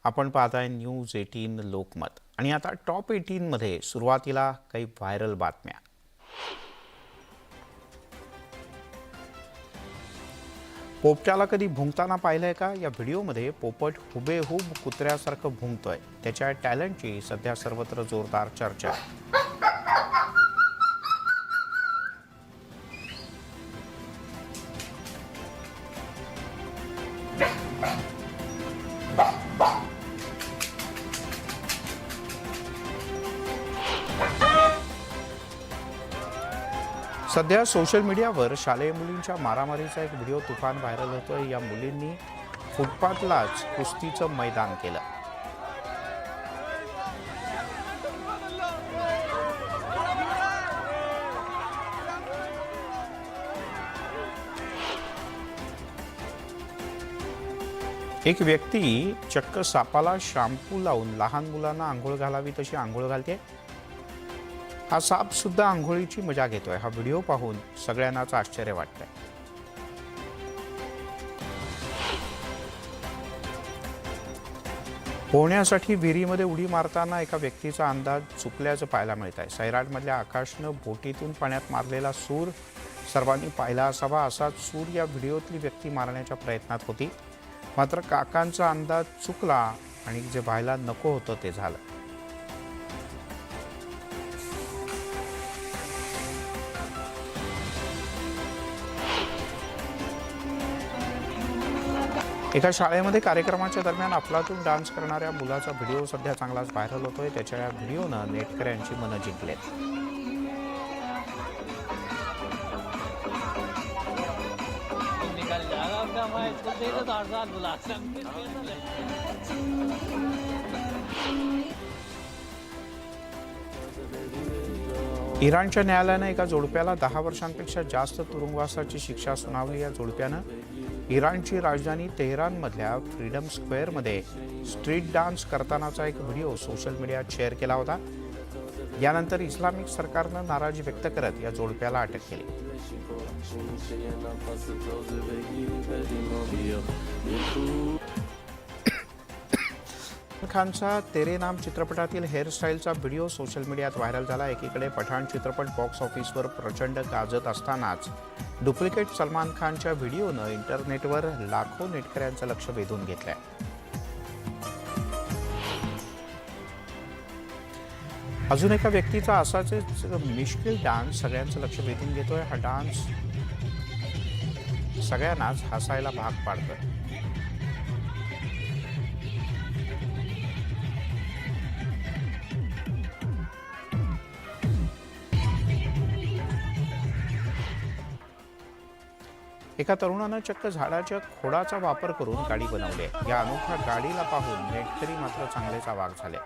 आपण पाहताय न्यूज 18 लोकमत आणि आता टॉप 18 मध्ये सुरुवातीला काही व्हायरल बातम्या। पोपटाला कधी भुंकताना पाहिलंय का? या व्हिडिओमध्ये पोपट हुबेहूब कुत्र्यासारखं भुंकतोय। त्याच्या टॅलेंटची सध्या सर्वत्र जोरदार चर्चा आहे। सध्या सोशल मीडियावर शालेय मुलींच्या मारामारीचा एक व्हिडिओ तुफान व्हायरल होतोय। या मुलींनी फुटपाथलाच कुस्तीचं मैदान केलं। एक व्यक्ती चक्क सापाला शॅम्पू लावून लहान मुलांना आंघोळ घालावी तशी आंघोळ घालते। हा साप सुद्धा आंघोळीची मजा घेतोय। हा व्हिडिओ पाहून सगळ्यांनाच आश्चर्य वाटतंय। पोहण्यासाठी विहिरीमध्ये उडी मारताना एका व्यक्तीचा अंदाज चुकल्याचं पाहायला मिळत आहे। सैराटमधल्या आकाशनं बोटीतून पाण्यात मारलेला सूर सर्वांनी पाहिला असावा। असाच सूर या व्हिडिओतली व्यक्ती मारण्याच्या प्रयत्नात होती, मात्र काकांचा अंदाज चुकला आणि जे व्हायला नको होतं ते झालं। एका शाळेमध्ये कार्यक्रमाच्या दरम्यान अफलातून डान्स करणाऱ्या मुलाचा व्हिडिओ सध्या चांगलाच व्हायरल होतोय। त्याच्या या व्हिडिओनं नेटकऱ्यांची मनं जिंकलेत। इराणच्या न्यायालयानं एका जोडप्याला 10 वर्षांपेक्षा जास्त तुरुंगवासाची शिक्षा सुनावली। या जोडप्यानं इराणची राजधानी तेहरानमधल्या फ्रीडम स्क्वेअरमध्ये स्ट्रीट डान्स करतानाचा एक व्हिडिओ सोशल मीडियात शेअर केला होता। यानंतर इस्लामिक सरकारनं नाराजी व्यक्त करत या जोडप्याला अटक केली। खानचा तेरे नाम चित्रपटातील हेअरस्टाईलचा व्हिडिओ सोशल मीडियात व्हायरल झाला। एकीकडे पठाण चित्रपट बॉक्स ऑफिसवर प्रचंड गाजत असतानाच डुप्लिकेट सलमान खानच्या व्हिडिओनं इंटरनेटवर लाखो नेटकऱ्यांचं लक्ष वेधून घेतलंय। अजून एका व्यक्तीचा असाच मिश्किल डान्स सगळ्यांचं लक्ष वेधून घेतोय। हा डान्स सगळ्यांनाच हसायला भाग पाडतोय। एका तरुणानं चक्क झाडाच्या खोडाचा वापर करून गाडी बनवली आहे। या अनोख्या गाडीला पाहून नेटकरी मात्र चांगलेच अवाक झाले।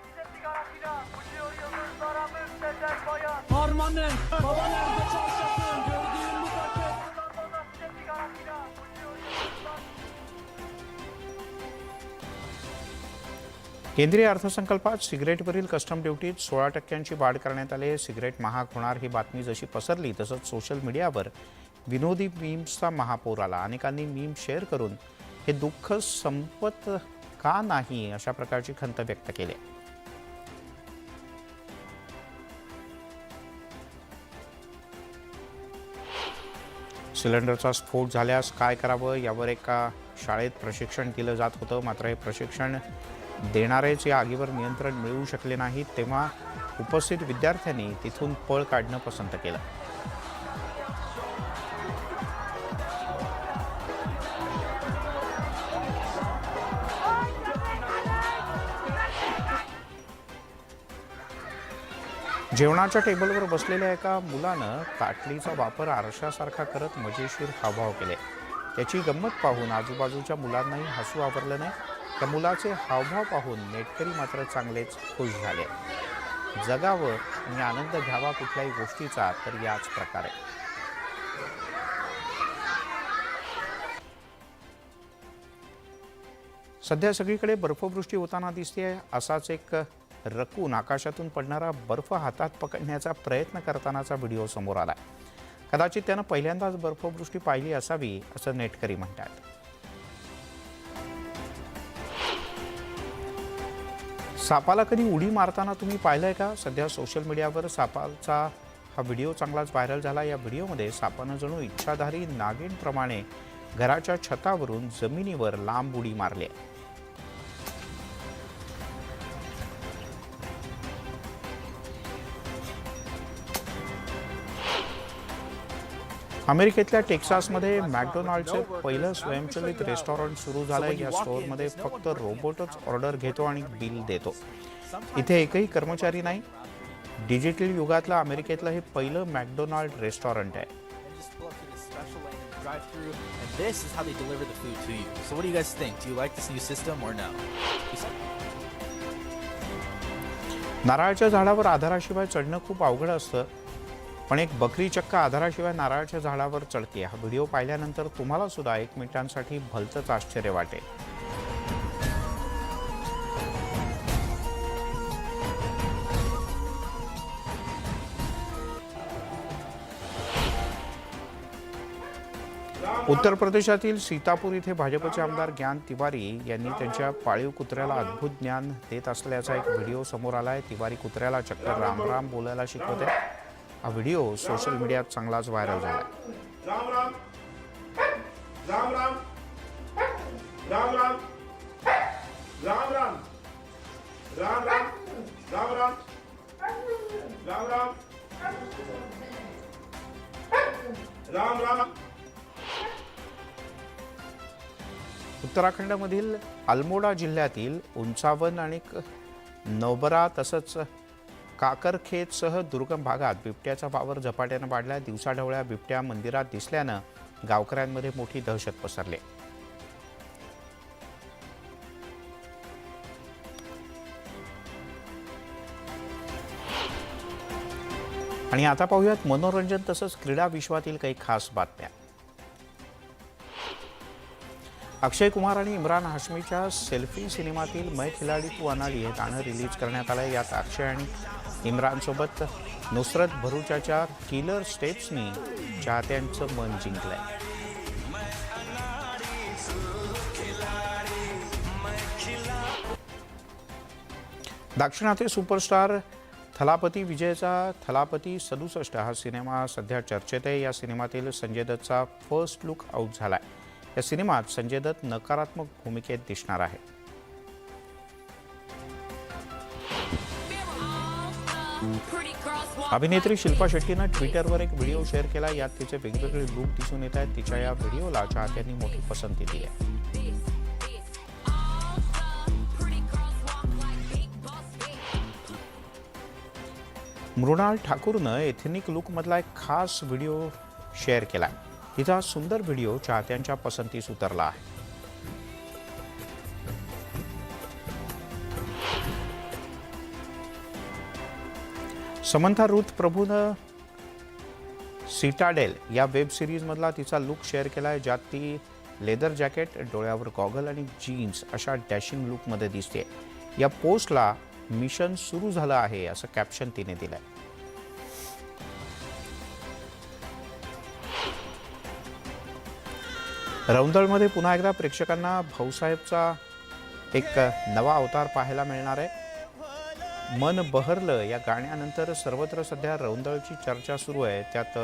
केंद्रीय अर्थसंकल्पात सिगरेटवरील कस्टम ड्युटीत 16% वाढ करण्यात आली। सिगरेट महाग होणार ही बातमी जशी पसरली तसंच सोशल मीडियावर विनोदी मीम्सचा महापूर आला। अनेकांनी मीम शेअर करून हे दुःख संपत का नाही अशा प्रकारची खंत व्यक्त केली। सिलेंडरचा स्फोट झाल्यास काय करावं यावर एका शाळेत प्रशिक्षण दिलं जात होतं, मात्र हे प्रशिक्षण देणारेच या आगीवर नियंत्रण मिळवू शकले नाहीत। तेव्हा उपस्थित विद्यार्थ्यांनी तिथून पळ काढणं पसंत केलं। जेवणाच्या टेबलवर बसलेल्या एका मुलानं ताटलीचा वापर आरशासारखा करत मजेशीर हावभाव केले। त्याची गंमत पाहून आजूबाजूच्या मुलांनाही हसू आवरलं नाही। त्या मुलाचे हावभाव पाहून नेटकरी मात्र चांगलेच खुश झाले। जगावं आणि आनंद घ्यावा कुठल्याही गोष्टीचा तर याच प्रकारे। सध्या सगळीकडे बर्फवृष्टी होताना दिसते। असाच एक रकून आकाशातून पडणारा बर्फ हातात पकडण्याचा प्रयत्न करतानाचा व्हिडिओ समोर आला। कदाचित त्यानं पहिल्यांदाच बर्फवृष्टी पाहिली असावी असं नेटकरी म्हणतात। सापाला कधी उडी मारताना तुम्ही पाहिलंय का? सध्या सोशल मीडियावर सापाचा हा व्हिडिओ चांगलाच व्हायरल झाला. या व्हिडिओमध्ये सापानं जणू इच्छाधारी नागिनप्रमाणे घराच्या छतावरून जमिनीवर लांब उडी मारली आहे. अमेरिकेतल्या टेक्सासमध्ये मॅकडोनाल्डचं पहिलं स्वयंचलित रेस्टॉरंट सुरू झालंय. या स्टोअरमध्ये फक्त रोबोटच ऑर्डर घेतो आणि बिल देतो. इथे एकही कर्मचारी नाही. डिजिटल युगातलं अमेरिकेतलं हे पहिलं मॅकडोनाल्ड रेस्टॉरंट आहे. नारळाच्या झाडावर आधाराशिवाय चढणं खूप अवघड असतं, पण एक बकरी चक्क आधाराशिवाय नारळाच्या झाडावर चढते. हा व्हिडिओ पाहिल्यानंतर तुम्हाला सुद्धा 1 मिनिटांसाठी भलतंच आश्चर्य वाटेल. उत्तर प्रदेशातील सीतापूर इथे भाजपचे आमदार ज्ञान तिवारी यांनी त्यांच्या पाळीव कुत्र्याला अद्भुत ज्ञान देत असल्याचा एक व्हिडिओ समोर आलाय. तिवारी कुत्र्याला चक्क राम राम बोलायला शिकवते. हा व्हिडिओ सोशल मीडियात चांगलाच व्हायरल झाला. राम राम राम राम राम राम राम राम राम राम राम राम राम राम राम राम. उत्तराखंडमधील अल्मोडा जिल्ह्यातील उंचावन आणि नवबरा तसंच काकरखेतसह दुर्गम भागात बिबट्याचा वावर झपाट्यानं वाढला. दिवसाढवळ्या बिबट्या मंदिरात दिसल्यानं गावकऱ्यांमध्ये मोठी दहशत पसरली. आणि आता पाहूयात मनोरंजन तसंच क्रीडा विश्वातील काही खास बातम्या. अक्षय कुमार आणि इम्रान हाशमीच्या सेल्फी सिनेमातील मैं खिलाडी तू अनाडी हे गाणं रिलीज करण्यात आलं. यात अक्षय आणि इम्रानसोबत नुसरत भरूचाच्या किलर स्टेप्सनी चाहत्यांचं मन जिंकलंय. दाक्षिणात्य सुपरस्टार थलापती विजयचा थलापती 67 हा सिनेमा सध्या चर्चेत आहे. या सिनेमातील संजय दत्तचा फर्स्ट लुक आउट झालाय. या सिनेमात संजय दत्त नकारात्मक भूमिकेत दिसणार आहे. अभिनेत्री शिल्पा शेट्टीनं ट्विटरवर एक व्हिडिओ शेअर केला. यात तिचे वेगवेगळे लुक दिसून येत आहेत. तिच्या या व्हिडिओला चाहत्यांनी मोठी पसंती दिली आहे. मृणाल ठाकूरनं एथनिक लुकमधला एक खास व्हिडिओ शेअर केला. तिचा सुंदर व्हिडिओ चाहत्यांच्या पसंतीस उतरला आहे. समंथा रुथ प्रभूनं सिटाडेल या वेब सिरीजमधला तिचा लुक शेअर केला आहे. ज्यात ती लेदर जॅकेट, डोळ्यावर गॉगल आणि जीन्स अशा डॅशिंग लुकमध्ये दिसते. या पोस्टला मिशन सुरू झालं आहे असं कॅप्शन तिने दिलंय. रौंदळमध्ये पुन्हा एकदा प्रेक्षकांना भाऊसाहेबचा एक नवा अवतार पाहायला मिळणार आहे. मन बहरलं या गाण्यानंतर सर्वत्र सध्या रौंदळची चर्चा सुरू आहे. त्यात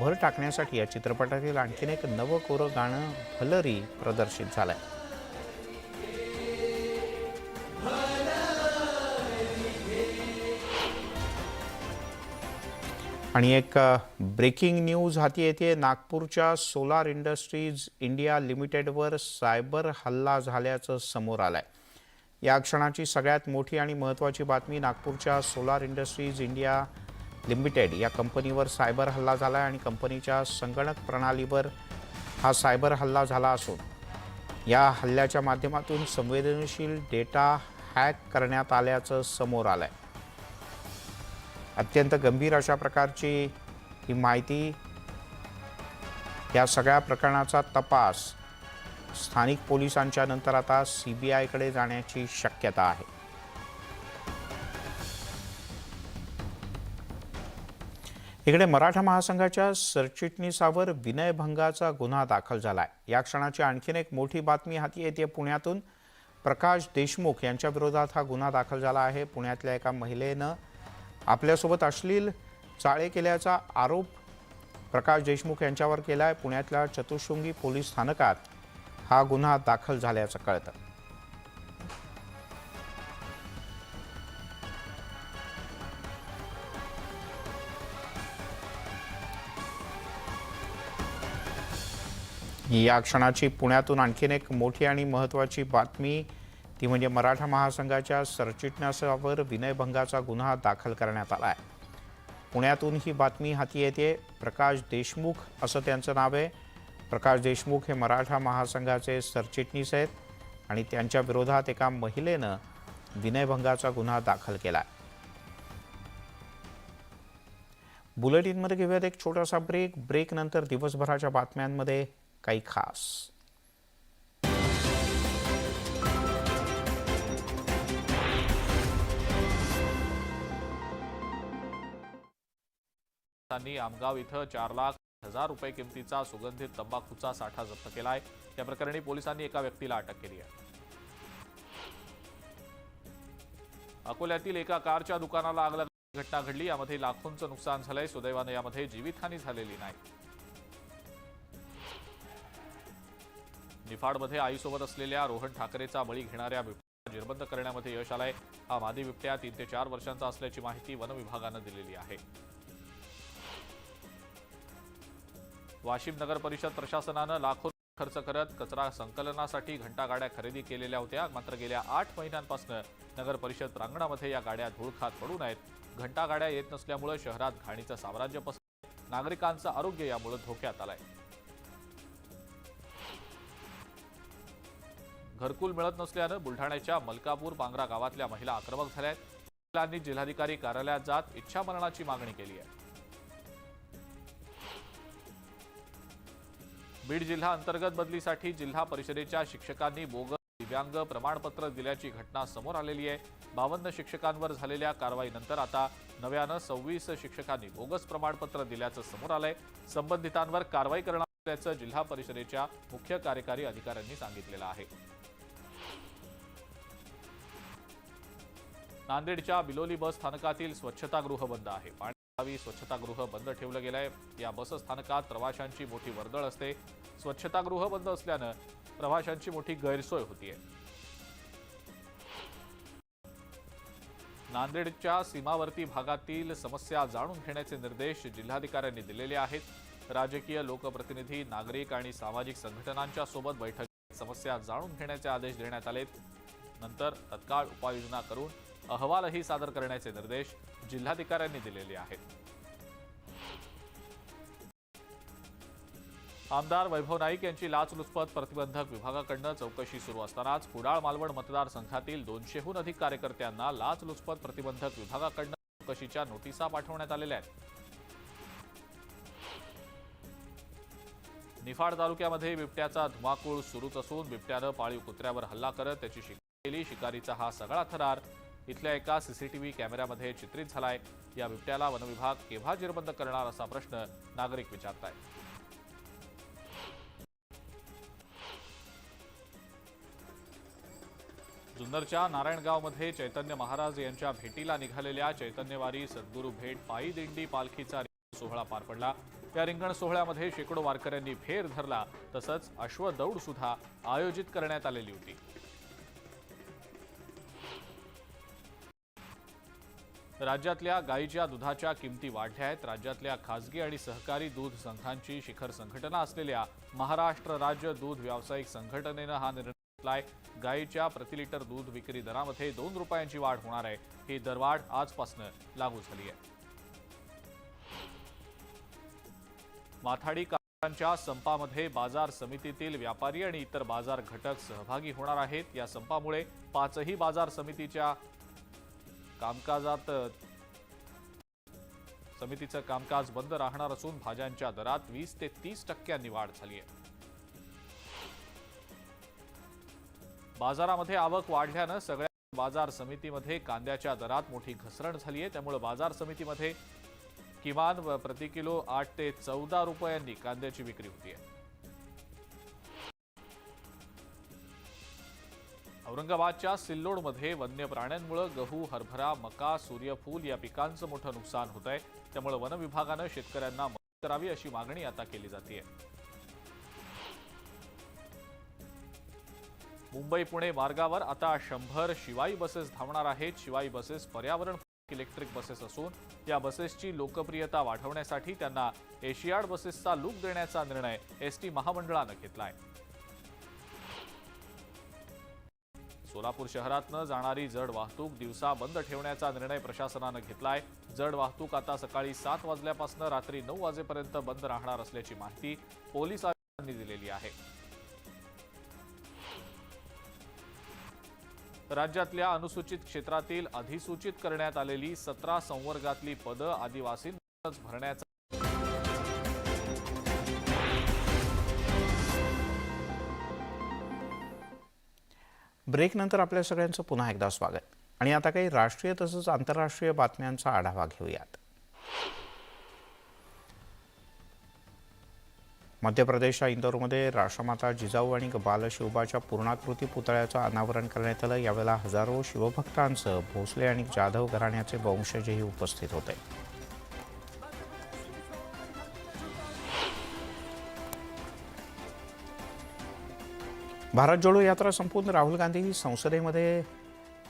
भर टाकण्यासाठी या चित्रपटातील आणखीन एक नवं कोरं गाणं भलरी प्रदर्शित झालंय. आणि एक ब्रेकिंग न्यूज हाती येते. नागपूरच्या सोलार इंडस्ट्रीज इंडिया लिमिटेडवर सायबर हल्ला झाल्याचं समोर आलंय. या क्षणाची सगळ्यात मोठी आणि महत्त्वाची बातमी. नागपूरच्या सोलार इंडस्ट्रीज इंडिया लिमिटेड या कंपनीवर सायबर हल्ला झाला आहे आणि कंपनीच्या संगणक प्रणालीवर हा सायबर हल्ला झाला असून या हल्ल्याच्या माध्यमातून संवेदनशील डेटा हॅक करण्यात आल्याचं समोर आलंय. अत्यंत गंभीर अशा प्रकारची ही माहिती. या सगळ्या प्रकरणाचा तपास स्थानिक पोलिसांच्या नंतर आता CBIकडे जाण्याची शक्यता आहे. इकडे मराठा महासंघाच्या सरचिटणीसावर विनयभंगाचा गुन्हा दाखल झालाय. या क्षणाची आणखीन एक मोठी बातमी हाती येते पुण्यातून. प्रकाश देशमुख यांच्या विरोधात हा गुन्हा दाखल झाला आहे। पुण्यातल्या एका महिलेनं आपल्यासोबत अश्लील चाळे केल्याचा आरोप प्रकाश देशमुख यांच्यावर केला आहे। पुण्यातल्या चतुशृंगी पोलीस स्थानकात हा गुन्हा दाखल झाल्याचं कळतं। या क्षणाची पुण्यातून आणखीन एक मोठी आणि महत्त्वाची बातमी ती म्हणजे मराठा महासंघाच्या सरचिटणीसावर विनयभंगाचा गुन्हा दाखल करण्यात आला आहे। पुण्यातून ही बातमी हाती येते। प्रकाश देशमुख असं त्यांचं नाव आहे। प्रकाश देशमुख हे मराठा महासंघाचे सरचिटणीस आहेत आणि त्यांच्या विरोधात एका महिलेनं विनयभंगाचा गुन्हा दाखल केला आहे। बुलेटिनमध्ये घेऊयात एक छोटासा ब्रेक नंतर दिवसभराच्या बातम्यांमध्ये काही खास। आमगाव इथं 4,00,000 रुपये किमतीचा सुगंधित तंबाखूचा साठा जप्त केलाय। या प्रकरणी पोलिसांनी एका व्यक्तीला अटक केली आहे। अकोल्यातील एका कारच्या दुकानाला आग लागल्याची घटना घडली। यामध्ये लाखोंचं नुकसान झालंय। सुदैवाने यामध्ये जीवितहानी झालेली नाही। निफाडमध्ये आईसोबत असलेल्या रोहन ठाकरेचा बळी घेणाऱ्या बिबट्याला जेरबंद करण्यामध्ये यश आलंय। हा मादी बिबट्या 3 ते 4 वर्षांचा असल्याची माहिती वन विभागानं दिलेली आहे। वाशिम नगर परिषद प्रशासनानं लाखो खर्च करत कचरा संकलनासाठी घंटागाड्या खरेदी केलेल्या होत्या। मात्र गेल्या 8 महिन्यांपासून नगर परिषद प्रांगणामध्ये या गाड्या धूळ खात पडून आहेत। घंटागाड्या येत नसल्यामुळे शहरात घाणीचं साम्राज्य पसरलंय। नागरिकांचं आरोग्य यामुळे धोक्यात आलंय। घरकुल मिळत नसल्यानं बुलढाण्याच्या मलकापूर पांगरा गावातल्या महिला आक्रमक झाल्या आहेत। महिलांनी जिल्हाधिकारी कार्यालयात जात इच्छामरणाची मागणी केली आहे। बीड जिल्हा अंतर्गत बदलीसाठी जिल्हा परिषदेच्या शिक्षकांनी बोगस दिव्यांग प्रमाणपत्र दिल्याची घटना समोर आलेली आहे। 52 शिक्षकांवर झालेल्या कारवाईनंतर आता नव्यानं 26 शिक्षकांनी बोगस प्रमाणपत्र दिल्याचं समोर आलंय। संबंधितांवर कारवाई करणार असल्याचं जिल्हा परिषदेच्या मुख्य कार्यकारी अधिकाऱ्यांनी सांगितलेलं आहे। नांदेडच्या बिलोली बस स्थानकातील स्वच्छतागृह बंद आहे। पाणी स्वच्छतागृह बंद ठेवलं गेलंय। या बस स्थानकात प्रवाशांची मोठी वर्दळ असते। स्वच्छतागृह बंद असल्यानं प्रवाशांची मोठी गैरसोय होतीये। नांदेडच्या सीमावर्ती भागातील समस्या जाणून घेण्याचे निर्देश जिल्हाधिकाऱ्यांनी दिलेले आहेत। राजकीय लोकप्रतिनिधी, नागरिक आणि सामाजिक संघटनांच्या सोबत बैठकीत समस्या जाणून घेण्याचे आदेश देण्यात आलेत। नंतर तत्काळ उपाययोजना करून अहवालही सादर करण्याचे निर्देश जिल्हाधिकाऱ्यांनी दिलेले आहेत। आमदार वैभव नाईक यांची लाचलुचपत प्रतिबंधक विभागाकडून चौकशी सुरू असतानाच कुडाळ मालवण मतदारसंघातील 200हून अधिक कार्यकर्त्यांना लाचलुचपत प्रतिबंधक विभागाकडून चौकशीच्या नोटिसा पाठवण्यात आलेल्या आहेत। निफाड तालुक्यामध्ये बिबट्याचा धुमाकूळ सुरूच असून बिबट्यानं पाळीव कुत्र्यावर हल्ला करत त्याची शिकार केली। शिकारीचा हा सगळा थरार इथल्या एका सीसीटीव्ही कॅमेऱ्यामध्ये चित्रित झालाय। या बिबट्याला वनविभाग केव्हा जेरबंद करणार असा प्रश्न नागरिक विचारतायत। जुन्नरच्या नारायणगावमध्ये चैतन्य महाराज यांच्या भेटीला निघालेल्या चैतन्यवारी सद्गुरू भेट पायी दिंडी पालखीचा सोहळा पार पडला। या रिंगण सोहळ्यामध्ये शेकडो वारकऱ्यांनी फेर धरला। तसंच अश्वदौड सुद्धा आयोजित करण्यात आलेली होती। राज्यातल्या गाईच्या दुधाच्या किमती वाढल्या आहेत। राज्यातल्या खासगी आणि सहकारी दूध संघांची शिखर संघटना असलेल्या महाराष्ट्र राज्य दूध व्यावसायिक संघटनेनं हा निर्णय घेतलाय। गाईच्या प्रति लिटर दूध विक्री दरामध्ये 2 रुपयांची वाढ होणार आहे। ही दरवाढ आजपासून लागू झाली आहे। माथाडी कामगारांच्या संपामध्ये बाजार समितीतील व्यापारी आणि इतर बाजार घटक सहभागी होणार आहेत। या संपामुळे 5ही बाजार समितीच्या समितीचं कामकाज बंद राहणार असून भाज्यांच्या दरात 20 ते 30% वाढ झाली आहे। बाजारामध्ये आवक वाढल्यानं सगळ्या बाजार समितीमध्ये कांद्याच्या दरात मोठी घसरण झाली आहे। त्यामुळे बाजार समितीमध्ये किमान प्रति किलो 8 ते 14 रुपयांनी कांद्याची विक्री होती आहे। औरंगाबादच्या सिल्लोडमध्ये वन्य प्राण्यांमुळे गहू, हरभरा, मका, सूर्यफूल या पिकांचं मोठं नुकसान होत आहे. त्यामुळे वन विभागानं शेतकऱ्यांना मदत करावी अशी मागणी आता केली जाते. मुंबई पुणे मार्गावर आता 100 शिवाई बसेस धावणार आहेत. शिवाई बसेस पर्यावरण इलेक्ट्रिक बसेस असून या बसेसची लोकप्रियता वाढवण्यासाठी त्यांना एशियाड बसेसचा लूक देण्याचा निर्णय एसटी महामंडळानं घेतलाय. सोलापूर शहरातनं जाणारी जड वाहतूक दिवसा बंद ठेवण्याचा निर्णय प्रशासनानं घेतलाय. जड वाहतूक आता सकाळी 7 वाजल्यापासून रात्री 9 वाजेपर्यंत बंद राहणार असल्याची माहिती पोलीस आयुक्तांनी दिलेली आहे. राज्यातल्या अनुसूचित क्षेत्रातील अधिसूचित करण्यात आलेली 17 संवर्गातली पदं आदिवासींनाच भरण्याचा ब्रेकनंतर आपल्या सगळ्यांचं पुन्हा एकदा स्वागत. आणि आता काही राष्ट्रीय तसंच आंतरराष्ट्रीय बातम्यांचा आढावा घेऊयात. मध्य प्रदेशच्या इंदोरमध्ये राष्ट्रमाता जिजाऊ आणि बालशिवबाच्या पूर्णाकृती पुतळ्याचं अनावरण करण्यात आलं. यावेळेला हजारो शिवभक्तांसह भोसले आणि जाधव घराण्याचे वंशजही उपस्थित होते. भारत जोडो यात्रा संपून राहुल गांधी संसदेमध्ये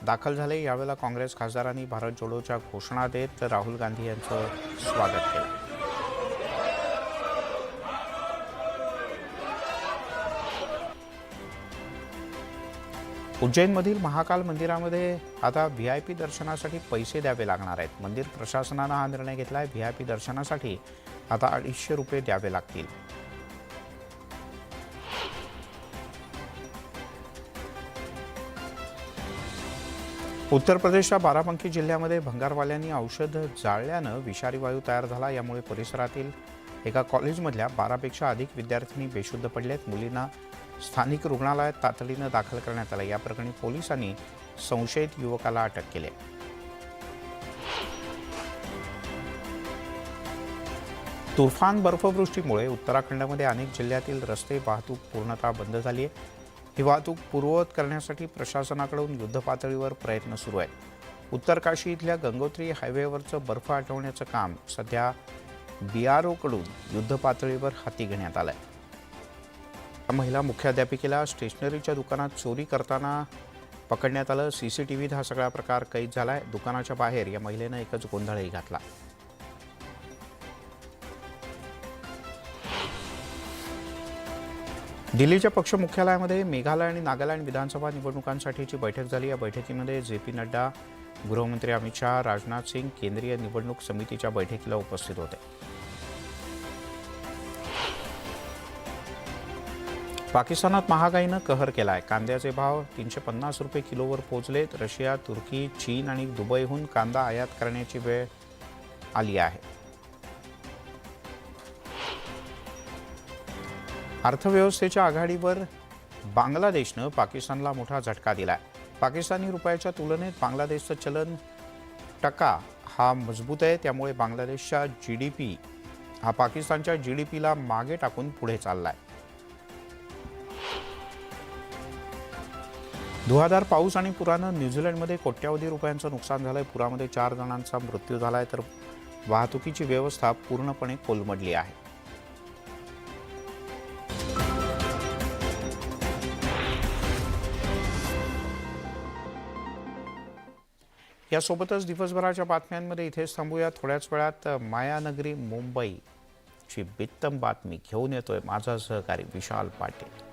दाखल झाले. यावेळेला काँग्रेस खासदारांनी भारत जोडोच्या घोषणा देत राहुल गांधी यांचं स्वागत केलं. उज्जैनमधील महाकाल मंदिरामध्ये आता व्हीआयपी दर्शनासाठी पैसे द्यावे लागणार आहेत. मंदिर प्रशासनानं हा निर्णय घेतलाय. व्हीआयपी दर्शनासाठी आता 250 रुपये द्यावे लागतील. उत्तर प्रदेशच्या बाराबंकी जिल्ह्यामध्ये भंगारवाल्यांनी औषध जाळल्यानं विषारी वायू तयार झाला. यामुळे परिसरातील एका कॉलेजमधल्या 12पेक्षा अधिक विद्यार्थिनी बेशुद्ध पडलेत. मुलींना स्थानिक रुग्णालयात तातडीनं दाखल करण्यात आलं. या प्रकरणी पोलिसांनी संशयित युवकाला अटक केली. तुफान बर्फवृष्टीमुळे उत्तराखंडमध्ये अनेक जिल्ह्यातील रस्ते वाहतूक पूर्णतः बंद झाली आहे. ही वाहतूक पूर्ववत करण्यासाठी प्रशासनाकडून युद्धपातळीवर प्रयत्न सुरू आहेत. उत्तर काशी इथल्या गंगोत्री हायवेवरचं बर्फ हटवण्याचं काम सध्या BROकडून युद्धपातळीवर हाती घेण्यात आलं आहे. महिला मुख्याध्यापिकेला स्टेशनरीच्या दुकानात चोरी करताना पकडण्यात आलं. CCTVत हा सगळा प्रकार कैद झाला आहे. दुकानाच्या बाहेर या महिलेनं एकच गोंधळही घातला. दिल्लीच्या पक्ष मुख्यालयामध्ये मेघालय आणि नागालँड विधानसभा निवडणुकांसाठीची बैठक झाली. या बैठकीमध्ये JP नड्डा, गृहमंत्री अमित शहा, राजनाथ सिंग केंद्रीय निवडणूक समितीच्या बैठकीला उपस्थित होते. पाकिस्तानात महागाईनं कहर केला आहे. कांद्याचे भाव 350 रुपये किलोवर पोहोचलेत. रशिया, तुर्की, चीन आणि दुबईहून कांदा आयात करण्याची वेळ आली आहे. अर्थव्यवस्थेच्या आघाडीवर बांगलादेशनं पाकिस्तानला मोठा झटका दिला आहे. पाकिस्तानी रुपयाच्या तुलनेत बांगलादेशचं चलन टका हा मजबूत आहे. त्यामुळे बांगलादेशच्या GDP हा पाकिस्तानच्या GDPला मागे टाकून पुढे चाललाय. धुवाधार पाऊस आणि पुरानं न्यूझीलंडमध्ये कोट्यावधी रुपयांचं नुकसान झालंय. पुरामध्ये 4 जणांचा मृत्यू झालाय तर वाहतुकीची व्यवस्था पूर्णपणे कोलमडली आहे. यासोबतच दिवसभराच्या बातम्यांमध्ये इथेच थांबूया. थोड्याच वेळात मायानगरी मुंबईची बित्तम बातमी घेऊन येतोय माझा सहकारी विशाल पाटील.